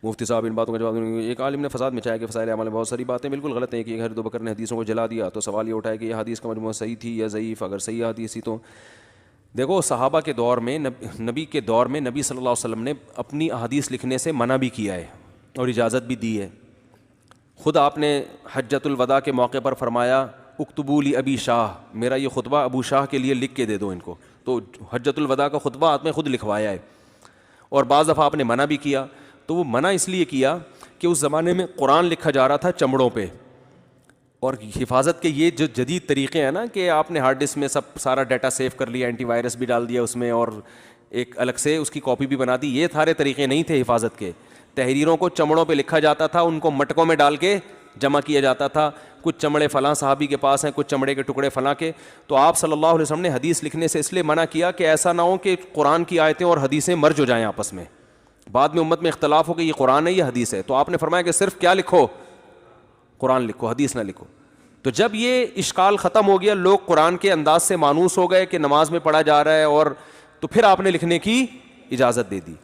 مفتی صاحب ان باتوں کا جواب دیں۔ ایک عالم نے فساد مچایا کہ فضائل اعمال میں بہت ساری باتیں بالکل غلط ہیں کہ حضرت ابوبکر نے حدیثوں کو جلا دیا، تو سوال یہ اٹھا ہے کہ یہ حدیث کا مجموعہ صحیح تھی یا ضعیف؟ اگر صحیح حدیث تھی تو دیکھو صحابہ کے دور میں نبی کے دور میں نبی صلی اللہ علیہ وسلم نے اپنی احادیث لکھنے سے منع بھی کیا ہے اور اجازت بھی دی ہے۔ خود آپ نے حجۃ الوداع کے موقع پر فرمایا اکتبوا لی ابی شاہ، میرا یہ خطبہ ابو شاہ کے لیے لکھ کے دے دو ان کو، تو حجۃ الوداع کا خطبہ آپ نے خود لکھوایا ہے۔ اور بعض دفعہ آپ نے منع بھی کیا، تو وہ منع اس لیے کیا کہ اس زمانے میں قرآن لکھا جا رہا تھا چمڑوں پہ، اور حفاظت کے یہ جو جدید طریقے ہیں نا کہ آپ نے ہارڈ ڈسک میں سارا ڈیٹا سیو کر لیا، اینٹی وائرس بھی ڈال دیا اس میں اور ایک الگ سے اس کی کاپی بھی بنا دی، یہ سارے طریقے نہیں تھے حفاظت کے۔ تحریروں کو چمڑوں پہ لکھا جاتا تھا، ان کو مٹکوں میں ڈال کے جمع کیا جاتا تھا، کچھ چمڑے فلاں صحابی کے پاس ہیں، کچھ چمڑے کے ٹکڑے فلاں کے۔ تو آپ صلی اللہ علیہ وسلم نے حدیث لکھنے سے اس لیے منع کیا کہ ایسا نہ ہو کہ قرآن کی آیتیں اور حدیثیں مرج ہو جائیں آپس میں، بعد میں امت میں اختلاف ہو کہ یہ قرآن ہے یہ حدیث ہے۔ تو آپ نے فرمایا کہ صرف کیا لکھو؟ قرآن لکھو، حدیث نہ لکھو۔ تو جب یہ اشکال ختم ہو گیا، لوگ قرآن کے انداز سے مانوس ہو گئے کہ نماز میں پڑھا جا رہا ہے، اور تو پھر آپ نے لکھنے کی اجازت دے دی۔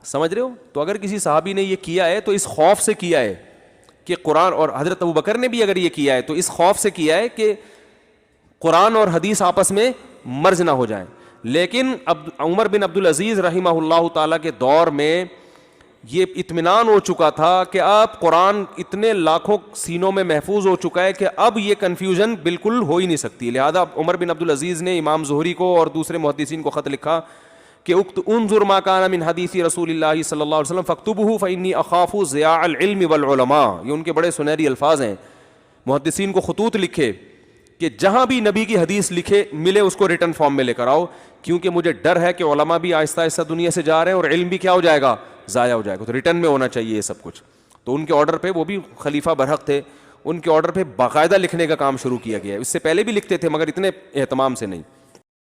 سمجھ رہے ہو؟ تو اگر کسی صحابی نے یہ کیا ہے تو اس خوف سے کیا ہے کہ قرآن، اور حضرت ابوبکر نے بھی اگر یہ کیا ہے تو اس خوف سے کیا ہے کہ قرآن اور حدیث آپس میں مرج نہ ہو جائیں۔ لیکن اب عمر بن عبدالعزیز رحمہ اللہ تعالیٰ کے دور میں یہ اطمینان ہو چکا تھا کہ اب قرآن اتنے لاکھوں سینوں میں محفوظ ہو چکا ہے کہ اب یہ کنفیوژن بالکل ہو ہی نہیں سکتی۔ لہذا عمر بن عبدالعزیز نے امام زہری کو اور دوسرے محدثین کو خط لکھا کہ انظر ما کان من حدیث رسول اللہ صلی اللہ علیہ وسلم فاکتبہ فانی اخاف ضیاع العلم والعلماء۔ یہ ان کے بڑے سنہری الفاظ ہیں۔ محدثین کو خطوط لکھے کہ جہاں بھی نبی کی حدیث لکھے ملے اس کو ریٹن فارم میں لے کر آؤ، کیونکہ مجھے ڈر ہے کہ علماء بھی آہستہ آہستہ دنیا سے جا رہے ہیں اور علم بھی کیا ہو جائے گا؟ ضائع ہو جائے گا، تو ریٹن میں ہونا چاہیے یہ سب کچھ۔ تو ان کے آرڈر پہ، وہ بھی خلیفہ برحق تھے، ان کے آرڈر پہ باقاعدہ لکھنے کا کام شروع کیا گیا ہے۔ اس سے پہلے بھی لکھتے تھے مگر اتنے اہتمام سے نہیں۔